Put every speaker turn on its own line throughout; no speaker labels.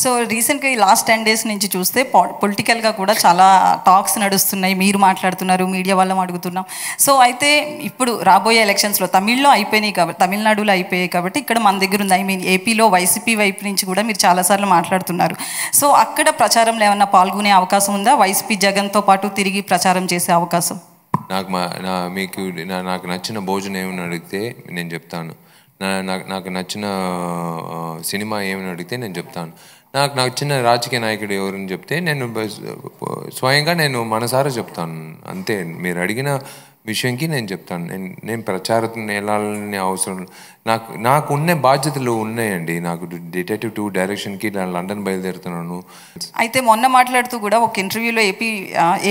So రీసెంట్గా ఈ last 10 days నుంచి చూస్తే పొలిటికల్గా కూడా చాలా టాక్స్ నడుస్తున్నాయి, మీరు మాట్లాడుతున్నారు, మీడియా వాళ్ళం అడుగుతున్నాం. సో అయితే ఇప్పుడు రాబోయే ఎలక్షన్స్లో తమిళ్లో అయిపోయినాయి కాబట్టి, తమిళనాడులో అయిపోయాయి కాబట్టి ఇక్కడ మన దగ్గర ఉంది. ఐ మీన్ ఏపీలో వైసీపీ వైపు నుంచి కూడా మీరు చాలాసార్లు మాట్లాడుతున్నారు. సో అక్కడ ప్రచారంలో ఏమన్నా పాల్గొనే అవకాశం ఉందా? వైసీపీ జగన్తో పాటు తిరిగి ప్రచారం చేసే అవకాశం?
నాకు నచ్చిన భోజనం ఏమని అడిగితే నేను చెప్తాను, నాకు నచ్చిన సినిమా ఏమని అడిగితే నేను చెప్తాను, నాకు నచ్చిన రాజకీయ నాయకుడు ఎవరని చెప్తే నేను స్వయంగా నేను మనసారా చెప్తాను. అంతే, మీరు అడిగిన విషయంకి నేను చెప్తాను. నేను ప్రచారం వెళ్ళాలని అవసరం, నాకున్న బాధ్యతలు ఉన్నాయండి. నాకు డిటెక్టివ్ 2 డైరెక్షన్కి లండన్ బయలుదేరుతున్నాను.
అయితే మొన్న మాట్లాడుతూ కూడా ఒక ఇంటర్వ్యూలో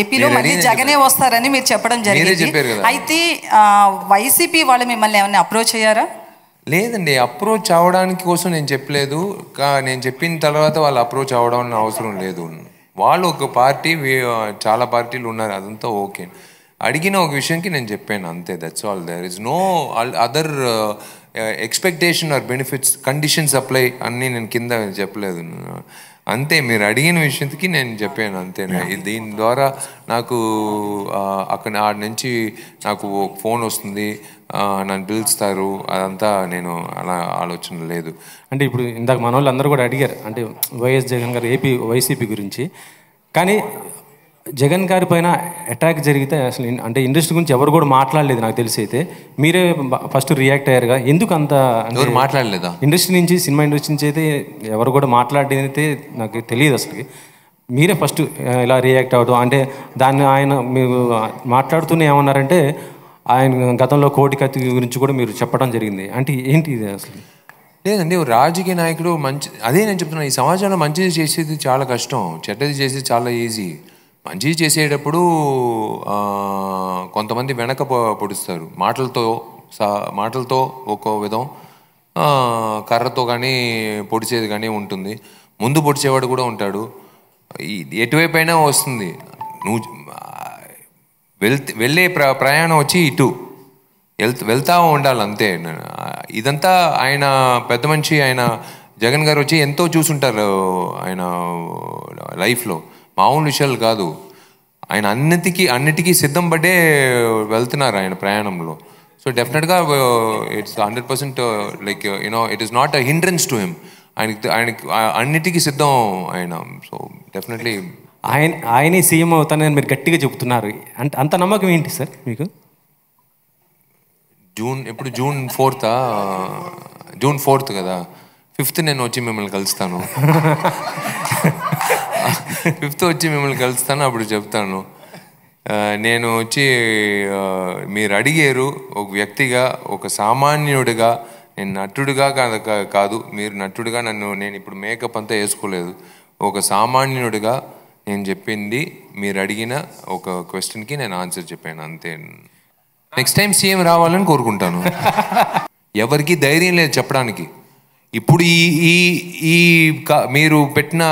ఏపీలో మళ్ళీ జగనే వస్తారని మీరు చెప్పడం జరిగింది. అయితే వైసీపీ వాళ్ళు మిమ్మల్ని ఏమన్నా అప్రోచ్ అయ్యారా?
లేదండి, అప్రోచ్ అవ్వడానికి కోసం నేను చెప్పలేదు. నేను చెప్పిన తర్వాత వాళ్ళు అప్రోచ్ అవ్వడం అవసరం లేదు. వాళ్ళు ఒక పార్టీ, చాలా పార్టీలు ఉన్నారు, అదంతా ఓకే. అడిగిన ఒక విషయంకి నేను చెప్పాను అంతే, that's all. There is no other expectation or benefits, conditions apply అన్నీ నేను కింద చెప్పలేదు. అంతే, మీరు అడిగిన విషయంకి నేను చెప్పాను అంతే. దీని ద్వారా నాకు అక్కడ ఆడ నుంచి నాకు ఫోన్ వస్తుంది, నన్ను పిలుస్తారు, అదంతా నేను అలా ఆలోచన లేదు.
అంటే ఇప్పుడు ఇందాక మన వాళ్ళు అందరూ కూడా అడిగారు, అంటే వైఎస్ జగన్ గారు వైసీపీ గురించి. కానీ జగన్ గారి పైన అటాక్ జరిగితే అసలు అంటే ఇండస్ట్రీ గురించి ఎవరు కూడా మాట్లాడలేదు నాకు తెలిసి. అయితే మీరే ఫస్ట్ రియాక్ట్ అయ్యారుగా, ఎందుకు అంత
ఎవరు మాట్లాడలేదా?
ఇండస్ట్రీ నుంచి, సినిమా ఇండస్ట్రీ నుంచి అయితే ఎవరు కూడా మాట్లాడేది అయితే నాకు తెలియదు అసలు. మీరే ఫస్ట్ ఇలా రియాక్ట్ అవ్వడం, అంటే దాన్ని ఆయన మీరు మాట్లాడుతూనే ఏమన్నారంటే ఆయన గతంలో కోటి కత్తి గురించి కూడా మీరు చెప్పడం జరిగింది. అంటే ఏంటి ఇది అసలు?
లేదండి, రాజకీయ నాయకుడు అదే నేను చెప్తున్నాను, ఈ సమాజంలో మంచిది చేసేది చాలా కష్టం, చెడ్డది చేసేది చాలా ఈజీ. మంచిది చేసేటప్పుడు కొంతమంది వెనక పొడుస్తారు, మాటలతో ఒక విధం, కర్రతో కానీ పొడిచేది కానీ ఉంటుంది, ముందు పొడిచేవాడు కూడా ఉంటాడు. ఎటువైపు అయినా వస్తుంది. నువ్వు వెళ్ళే ప్రయాణం వచ్చి ఇటు వెళ్తా ఉండాలి అంతే. ఇదంతా ఆయన పెద్ద మనిషి, ఆయన జగన్ గారు వచ్చి ఎంతో చూసుంటారు ఆయన లైఫ్లో, మామూలు విషయాలు కాదు. ఆయన అన్నిటికీ సిద్ధం పడ్డే వెళ్తున్నారు ఆయన ప్రయాణంలో. సో డెఫినెట్గా it's 100% like you know it is not a hindrance to him. ఆయనకి అన్నిటికీ సిద్ధం ఆయన. సో డెఫినెట్లీ
ఆయనే సీఎం అవుతానని మీరు గట్టిగా చెబుతున్నారు. అంటే అంత నమ్మకం ఏంటి సార్ మీకు?
జూన్ 4th కదా, 5th నేను వచ్చి మిమ్మల్ని కలుస్తాను. 5th వచ్చి మిమ్మల్ని కలుస్తాను, అప్పుడు చెప్తాను. నేను వచ్చి మీరు అడిగారు ఒక వ్యక్తిగా, ఒక సామాన్యుడిగా, నేను నటుడిగా కాదు, మీరు నటుడిగా నేను ఇప్పుడు మేకప్ అంతా వేసుకోలేదు, ఒక సామాన్యుడిగా నేను చెప్పింది, మీరు అడిగిన ఒక క్వశ్చన్కి నేను ఆన్సర్ చెప్పాను అంతే. నెక్స్ట్ టైం సీఎం రావాలని కోరుకుంటాను. ఎవరికి ధైర్యం లేదు చెప్పడానికి. ఇప్పుడు మీరు పెట్టిన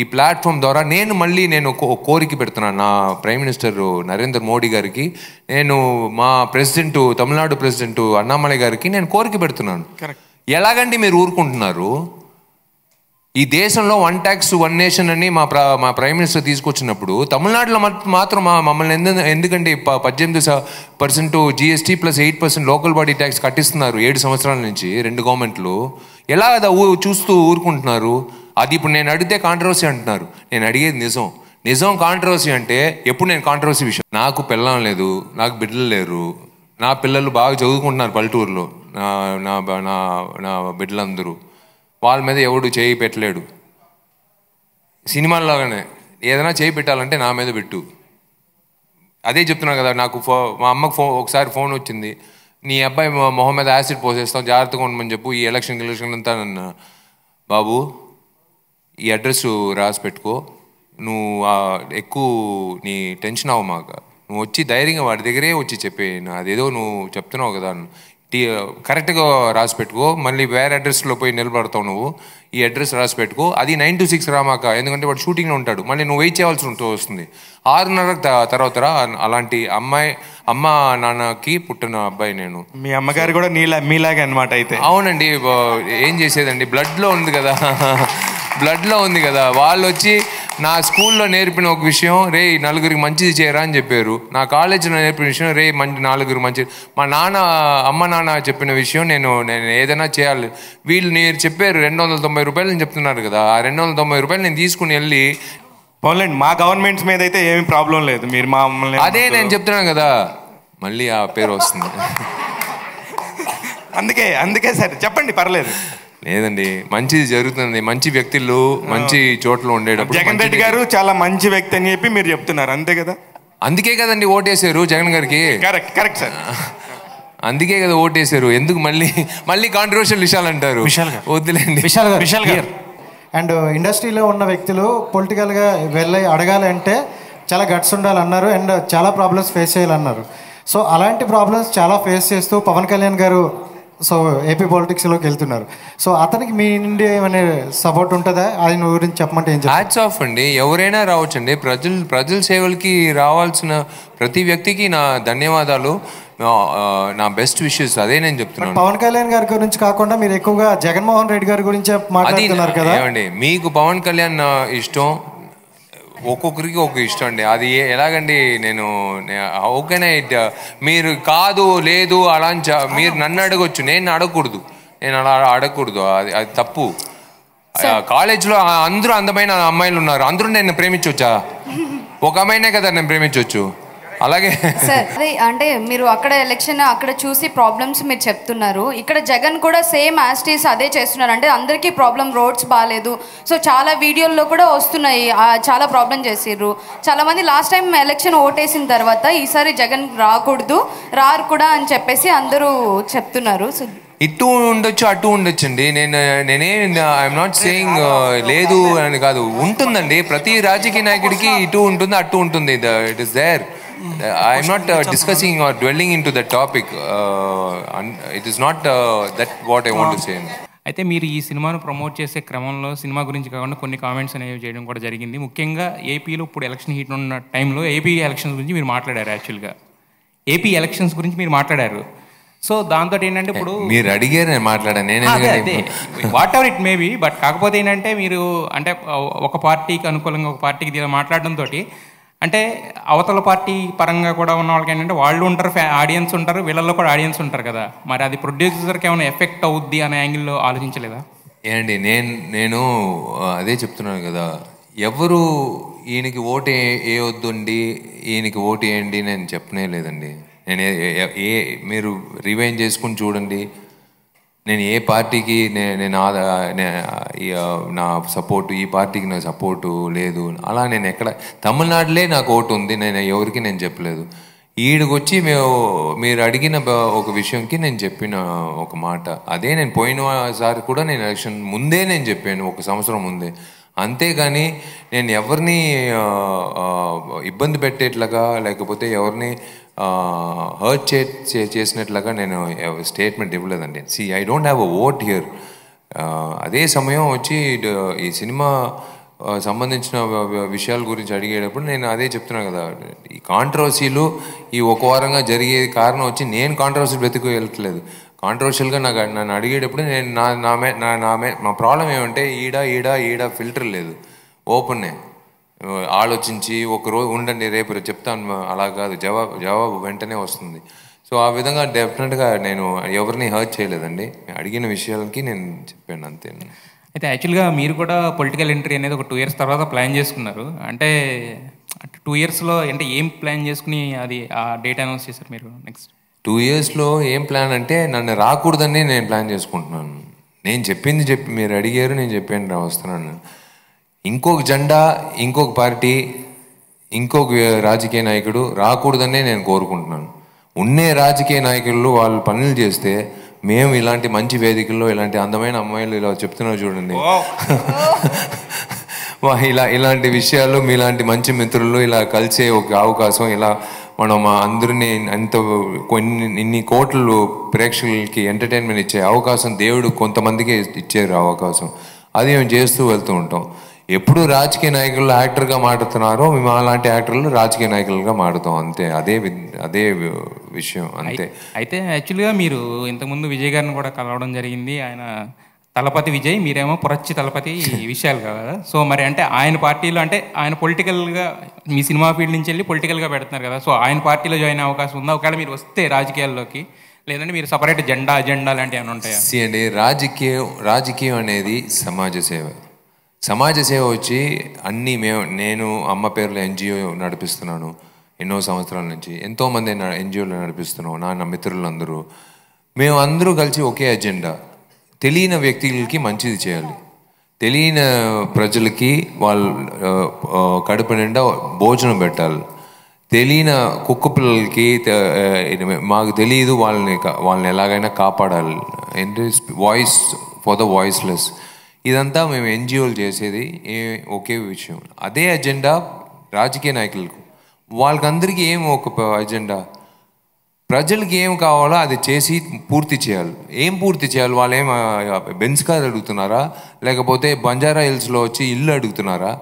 ఈ ప్లాట్ఫామ్ ద్వారా నేను కోరిక పెడుతున్నాను నా ప్రైమ్ మినిస్టర్ నరేంద్ర మోడీ గారికి, నేను మా తమిళనాడు ప్రెసిడెంట్ అన్నామలై గారికి నేను కోరిక పెడుతున్నాను. ఎలాగండి మీరు ఊరుకుంటున్నారు? ఈ దేశంలో 1 tax 1 nation అని మా ప్రైమ్ మినిస్టర్ తీసుకొచ్చినప్పుడు తమిళనాడులో మాత్రం మమ్మల్ని ఎందుకంటే 18% GST plus 8% local body tax కట్టిస్తున్నారు 7 సంవత్సరాల నుంచి 2 గవర్నమెంట్లు. ఎలా చూస్తూ ఊరుకుంటున్నారు? అది ఇప్పుడు నేను అడిగితే కాంట్రవర్సీ అంటున్నారు. నేను అడిగేది నిజం కాంట్రవర్సీ అంటే ఎప్పుడు నేను కాంట్రవర్సీ విషయం. నాకు పిల్లం లేదు, నాకు బిడ్డలు లేరు, నా పిల్లలు బాగా చదువుకుంటున్నారు పల్లెటూరులో, నా బిడ్డలందరూ, వాళ్ళ మీద ఎవడు చేయి పెట్టలేడు. సినిమాల్లాగానే ఏదైనా చేయి పెట్టాలంటే నా మీద పెట్టు. అదే చెప్తున్నా కదా. నాకు మా అమ్మకు ఒకసారి ఫోన్ వచ్చింది, నీ అబ్బాయి మొహం మీద యాసిడ్ పోసేస్తాం, జాగ్రత్తగా ఉండమని చెప్పు, ఈ ఎలక్షన్ అంతా నన్ను. బాబు, ఈ అడ్రస్ రాసి పెట్టుకో, నువ్వు ఎక్కువ నీ టెన్షన్ అవ్వమాక, నువ్వు వచ్చి ధైర్యంగా వాడి దగ్గరే వచ్చి చెప్పే, అదేదో నువ్వు చెప్తున్నావు కదా, కరెక్ట్గా రాసి పెట్టుకో, మళ్ళీ వేరే అడ్రస్లో పోయి నిలబడతావు నువ్వు, ఈ అడ్రస్ రాసి పెట్టుకో, అది 9 to 6 రామాక, ఎందుకంటే వాడు షూటింగ్లో ఉంటాడు, మళ్ళీ నువ్వు వెయిట్ చేయాల్సి వస్తుంది. 6:30 తర్వాత రా. అలాంటి అమ్మ నాన్నకి పుట్టిన అబ్బాయి నేను.
మీ అమ్మగారు కూడా మీలాగే అనమాట అయితే?
అవునండి, ఏం చేసేదండి, బ్లడ్లో ఉంది కదా, బ్లడ్లో ఉంది కదా. వాళ్ళు వచ్చి నా స్కూల్లో నేర్పిన ఒక విషయం, రే నలుగురికి మంచిది చేయరా అని చెప్పారు. నా కాలేజీలో నేర్పిన విషయం, రే నలుగురికి మంచిది. మా అమ్మ నాన్న చెప్పిన విషయం, నేను ఏదైనా చేయాలి. వీళ్ళు మీరు చెప్పారు 290 రూపాయలు అని చెప్తున్నారు కదా, ఆ 290 రూపాయలు నేను తీసుకుని వెళ్ళి
పోన్లేండి, మా గవర్నమెంట్స్ మీద అయితే ఏమి ప్రాబ్లం లేదు. మీరు మమ్మల్ని
అదే నేను చెప్తున్నాను కదా, మళ్ళీ ఆ పేరు వస్తుంది.
అందుకే సరే చెప్పండి, పర్లేదు.
లేదండి, మంచిది జరుగుతుంది. మంచి వ్యక్తులు మంచి చోట్ల ఉండేటప్పుడు.
జగన్ రెడ్డి గారు చాలా మంచి వ్యక్తి అని చెప్పి మీరు చెప్తున్నారు, అంతే కదా?
అందుకే కదండి ఓటేసారు జగన్ గారికి.
కరెక్ట్ సార్,
అందుకే కదా ఓటేసారు. ఎందుకు మళ్ళీ కాంట్రవర్షియల్ విషయాలు అంటారు? వద్దులేండి.
విశాల్ గారు
అండ్ ఇండస్ట్రీలో ఉన్న వ్యక్తులు పొలిటికల్గా వెళ్ళి అడగాలంటే చాలా గట్స్ ఉండాలన్నారు అండ్ చాలా ప్రాబ్లమ్స్ ఫేస్ చేయాలన్నారు. సో అలాంటి ప్రాబ్లమ్స్ చాలా ఫేస్ చేస్తూ పవన్ కళ్యాణ్ గారు సో ఏపీ పాలిటిక్స్లోకి వెళ్తున్నారు. సో అతనికి మీ నుండి ఏమైనా సపోర్ట్ ఉంటుందా? ఆయన గురించి చెప్పమంటే ఏం చెప్తారు?
హ్యాట్స్ ఆఫ్ అండి, ఎవరైనా రావచ్చండి. ప్రజల సేవలకి రావాల్సిన ప్రతి వ్యక్తికి నా ధన్యవాదాలు, నా బెస్ట్ విషెస్. అదే నేను చెప్తున్నాను.
పవన్ కళ్యాణ్ గారి గురించి కాకుండా మీరు ఎక్కువగా జగన్మోహన్ రెడ్డి గారి గురించి మాట్లాడుతున్నారు కదా.
ఏమండి, మీకు పవన్ కళ్యాణ్ ఇష్టం, ఒక్కొక్కరికి ఒక ఇష్టం అండి. అది ఎలాగండి? నేను ఓకేనే, మీరు కాదు లేదు అలా మీరు నన్ను అడగొచ్చు, నేను అడగకూడదు. నేను అలా అడగకూడదు, అది తప్పు. కాలేజ్లో అందరూ అందమైన అమ్మాయిలు ఉన్నారు, అందరూ నేను ప్రేమించవచ్చా? ఒక అమ్మాయినే కదా నేను ప్రేమించవచ్చు. అలాగే
సార్, అదే అంటే మీరు అక్కడ ఎలక్షన్ అక్కడ చూసి ప్రాబ్లమ్స్ మీరు చెప్తున్నారు, ఇక్కడ జగన్ కూడా సేమ్ యాస్టీస్ అదే చేస్తున్నారు. అంటే అందరికీ ప్రాబ్లం, రోడ్స్ బాగాలేదు. సో చాలా వీడియోల్లో కూడా వస్తున్నాయి, చాలా ప్రాబ్లం చేసిర్రు. చాలామంది లాస్ట్ టైం ఎలక్షన్ ఓటేసిన తర్వాత ఈసారి జగన్ రారు కూడా అని చెప్పేసి అందరూ చెప్తున్నారు. సో
ఇటు ఉండొచ్చు అటు ఉండొచ్చు అండి. ఐఎమ్ నాట్ సేయింగ్ లేదు అని కాదు, ఉంటుందండి. ప్రతి రాజకీయ నాయకుడికి ఇటు ఉంటుంది అటు ఉంటుంది. It is there. I'm not discussing or dwelling into the topic. It is not that what I want to say.
అయితే మీరు ఈ సినిమాను ప్రమోట్ చేసే క్రమంలో సినిమా గురించి కాకుండా కొన్ని కామెంట్స్ అనేవి చేయడం కూడా జరిగింది. ముఖ్యంగా ఏపీలో ఇప్పుడు ఎలక్షన్ హీట్ ఉన్న టైంలో ఏపీ ఎలక్షన్స్ గురించి మీరు మాట్లాడారు. యాక్చువల్గా ఏపీ ఎలక్షన్స్ గురించి మీరు మాట్లాడారు. సో దాంతో ఏంటంటే ఇప్పుడు
మీరు అడిగారు, నేను మాట్లాడాను.
What ever it maybe, but కాకపోతే ఏంటంటే మీరు అంటే ఒక పార్టీకి అనుకూలంగా ఒక పార్టీకి మాట్లాడడంతో అంటే అవతల పార్టీ పరంగా కూడా ఉన్న వాళ్ళకి ఏంటంటే వాళ్ళు ఉంటారు, ఆడియన్స్ ఉంటారు, వీళ్ళల్లో కూడా ఆడియన్స్ ఉంటారు కదా. మరి అది ప్రొడ్యూసర్కి ఏమైనా ఎఫెక్ట్ అవుద్ది అనే యాంగిల్లో ఆలోచించలేదా?
ఏండి, నేను అదే చెప్తున్నాను కదా, ఎవరు ఈయనకి ఓటు వేయొద్దండి, ఈయనకి ఓటు వేయండి నేను చెప్పనే లేదండి. నేను మీరు రివైండ్ చేసుకుని చూడండి, నేను ఏ పార్టీకి నా సపోర్టు, ఈ పార్టీకి నా సపోర్టు లేదు అలా నేను ఎక్కడ, తమిళనాడులే నాకు ఓటు ఉంది, నేను ఎవరికి నేను చెప్పలేదు. ఈడికొచ్చి మీరు అడిగిన ఒక విషయంకి నేను చెప్పిన ఒక మాట అదే. నేను పోయినసారి కూడా నేను ఎలక్షన్ ముందే నేను చెప్పాను, 1 సంవత్సరం ముందే. అంతేగాని నేను ఎవరిని ఇబ్బంది పెట్టేట్లాగా లేకపోతే ఎవరిని హర్ట్ చేసినట్లుగా నేను స్టేట్మెంట్ ఇవ్వలేదండి. I don't have a vote here. అదే సమయం వచ్చి ఈ సినిమా సంబంధించిన విషయాల గురించి అడిగేటప్పుడు నేను అదే చెప్తున్నాను కదా, ఈ కాంట్రవర్సీలు ఈ 1 వారంగా జరిగే కారణం వచ్చి నేను కాంట్రవర్సీలు వెతుకు వెళ్ళట్లేదు. కాంట్రవర్షియల్గా నన్ను అడిగేటప్పుడు నేను మా ప్రాబ్లం ఏమంటే ఈడ ఫిల్టర్ లేదు, ఓపెన్నే ఆలోచించి ఒకరోజు ఉండండి రేపు చెప్తాను అలా కాదు, జవాబు వెంటనే వస్తుంది. సో ఆ విధంగా డెఫినెట్గా నేను ఎవరిని హర్ట్ చేయలేదండి, అడిగిన విషయాలకి నేను చెప్పాను అంతే.
అయితే యాక్చువల్గా మీరు కూడా పొలిటికల్ ఎంట్రీ అనేది ఒక 2 years తర్వాత ప్లాన్ చేసుకున్నారు. అంటే 2 yearsలో అంటే ఏం ప్లాన్ చేసుకుని అది ఆ డేట్ అనౌన్స్ చేశారు మీరు? నెక్స్ట్
2 yearsలో ఏం ప్లాన్ అంటే నన్ను రాకూడదని నేను ప్లాన్ చేసుకుంటున్నాను. నేను చెప్పింది మీరు అడిగారు, నేను చెప్పాను వస్తున్నాను. ఇంకొక జెండా, ఇంకొక పార్టీ, ఇంకొక రాజకీయ నాయకుడు రాకూడదనే నేను కోరుకుంటున్నాను. ఉన్నే రాజకీయ నాయకులు వాళ్ళు పనులు చేస్తే మేము ఇలాంటి మంచి వేదికల్లో ఇలాంటి అందమైన అమ్మాయిలు ఇలా చెప్తున్నారు చూడండి, ఇలాంటి విషయాల్లో మీలాంటి మంచి మిత్రులు ఇలా కలిసే ఒక అవకాశం, ఇలా మనం అందరినీ ఇన్ని కోట్లు ప్రేక్షకులకి ఎంటర్టైన్మెంట్ ఇచ్చే అవకాశం దేవుడు కొంతమందికి ఇచ్చారు అవకాశం. అది మేము చేస్తూ వెళ్తూ ఉంటాం. ఎప్పుడు రాజకీయ నాయకులు యాక్టర్గా మాట్లాడుతున్నారో మేము అలాంటి యాక్టర్లు రాజకీయ నాయకులుగా మారుతాం అంతే. అదే విషయం అంతే.
అయితే యాక్చువల్గా మీరు ఇంతకుముందు విజయ్ గారిని కూడా కలవడం జరిగింది. ఆయన తలపతి విజయ్, మీరేమో పురచ్చి తలపతి విషయాలు కదా. సో మరి అంటే ఆయన పార్టీలో అంటే ఆయన పొలిటికల్గా మీ సినిమా ఫీల్డ్ నుంచి వెళ్ళి పొలిటికల్గా పెడుతున్నారు కదా. సో ఆయన పార్టీలో జాయిన్ అయ్యే అవకాశం ఉందా ఒకవేళ మీరు వస్తే రాజకీయాల్లోకి? లేదంటే మీరు సపరేట్ అజెండా లాంటివి ఏమైనా ఉంటాయా?
అండి, రాజకీయం అనేది సమాజ సేవ వచ్చి అన్నీ నేను అమ్మ పేరులో ఎన్జిఓ నడిపిస్తున్నాను ఎన్నో సంవత్సరాల నుంచి. ఎంతోమంది ఎన్జిఓలు నడిపిస్తున్నాం, నా మిత్రులందరూ. మేము అందరూ కలిసి ఒకే అజెండా, తెలియని వ్యక్తులకి మంచిది చేయాలి, తెలియని ప్రజలకి వాళ్ళ కడుపు నిండా భోజనం పెట్టాలి, తెలియని కుక్క పిల్లలకి మాకు తెలియదు వాళ్ళని ఎలాగైనా కాపాడాలి. అంటే వాయిస్ ఫర్ ద వాయిస్లెస్. ఇదంతా మేము ఎన్జిఓలు చేసేది ఒకే విషయం. అదే అజెండా రాజకీయ నాయకులకు. వాళ్ళకందరికీ ఒక అజెండా, ప్రజలకి ఏం కావాలో అది చేసి పూర్తి చేయాలి. పూర్తి చేయాలి? వాళ్ళు బెంజ్ కార్ అడుగుతున్నారా, లేకపోతే బంజారా హిల్స్లో వచ్చి ఇల్లు అడుగుతున్నారా?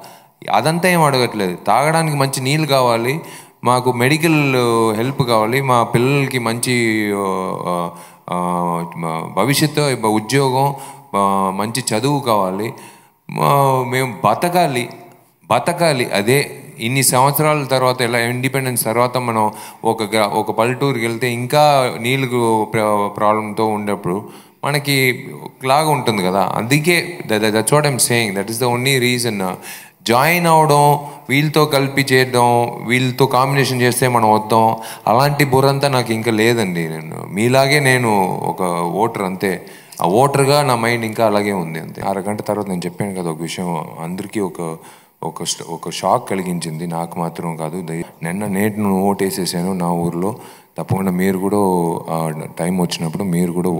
అదంతా ఏం అడగట్లేదు. తాగడానికి మంచి నీళ్ళు కావాలి, మాకు మెడికల్ హెల్ప్ కావాలి, మా పిల్లలకి మంచి భవిష్యత్తు, ఉద్యోగం, మంచి చదువు కావాలి, మేము బతకాలి. అదే ఇన్ని సంవత్సరాల తర్వాత, ఇలా ఇండిపెండెన్స్ తర్వాత మనం ఒక పల్లెటూరుకి వెళ్తే ఇంకా నీళ్ళు ప్రాబ్లంతో ఉన్నప్పుడు మనకి లాగా ఉంటుంది కదా. అందుకే that's what I'm saying, that is the only reason. Join అవడం, వీళ్ళతో కలిపి చేయడం, వీళ్ళతో కాంబినేషన్ చేస్తే మనం వద్దాం, అలాంటి బుర్రంతా నాకు ఇంకా లేదండి. మీలాగే నేను ఒక ఓటర్ అంతే. ఆ ఓటర్గా నా మైండ్ ఇంకా అలాగే ఉంది అంతే. 6 గంటల తర్వాత నేను చెప్పాను కదా ఒక విషయం, అందరికీ ఒక షాక్ కలిగించింది, నాకు మాత్రం కాదు. నేటి ఓటేసేసాను నా ఊర్లో. తప్పకుండా మీరు కూడా టైం వచ్చినప్పుడు మీరు కూడా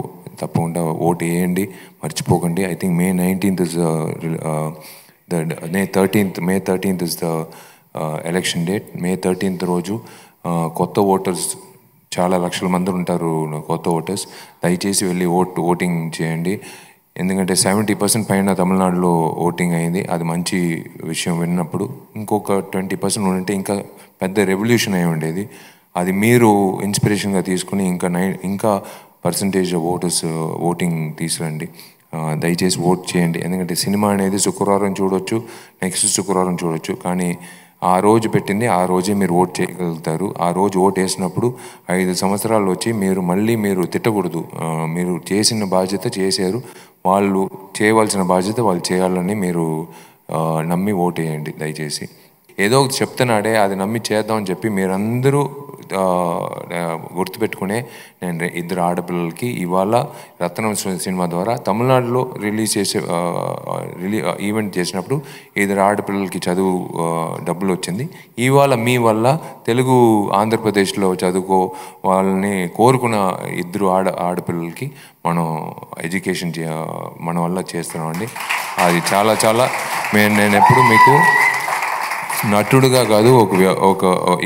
తప్పకుండా ఓటు వేయండి, మర్చిపోకండి. I think May 19th is May 13th is the election date. May 13th రోజు కొత్త ఓటర్స్ చాలా లక్షల మంది ఉంటారు, కొత్త ఓటర్స్. దయచేసి వెళ్ళి ఓటింగ్ చేయండి. ఎందుకంటే 70% పైన తమిళనాడులో ఓటింగ్ అయింది. అది మంచి విషయం విన్నప్పుడు. ఇంకొక 20% ఉంటే ఇంకా పెద్ద రెవల్యూషన్ అయి ఉండేది. అది మీరు ఇన్స్పిరేషన్గా తీసుకుని ఇంకా పర్సంటేజ్ ఆఫ్ ఓటింగ్ తీసుకురండి. దయచేసి ఓట్ చేయండి. ఎందుకంటే సినిమా అనేది శుక్రవారం చూడొచ్చు, నెక్స్ట్ శుక్రవారం చూడొచ్చు, కానీ ఆ రోజు పెట్టింది ఆ రోజే మీరు ఓట్ చేయగలుగుతారు. ఆ రోజు ఓట్ వేసినప్పుడు 5 సంవత్సరాలు వచ్చి మీరు తిట్టకూడదు. మీరు చేసిన బాధ్యత చేశారు, వాళ్ళు చేయవలసిన బాధ్యత వాళ్ళు చేయాలని మీరు నమ్మి ఓటు వేయండి దయచేసి. ఏదో ఒకటి చెప్తున్నాడే అది నమ్మి చేద్దామని చెప్పి మీరందరూ గుర్తుపెట్టుకునే నేను 2 ఆడపిల్లలకి ఇవాళ రత్నం సినిమా ద్వారా తమిళనాడులో రిలీజ్ చేసే ఈవెంట్ చేసినప్పుడు 2 ఆడపిల్లలకి చదువు డబ్బులు వచ్చింది. ఇవాళ మీ వల్ల తెలుగు ఆంధ్రప్రదేశ్లో చదువుకో వాళ్ళని కోరుకున్న 2 ఆడపిల్లలకి మనం ఎడ్యుకేషన్ మన వల్ల చేస్తున్నామండి. అది చాలా నేను ఎప్పుడు మీకు నటుడుగా కాదు,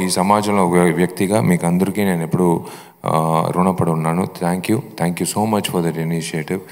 ఈ సమాజంలో ఒక వ్యక్తిగా మీకు అందరికీ నేను ఎప్పుడు రుణపడి ఉన్నాను. Thank you so much for that initiative.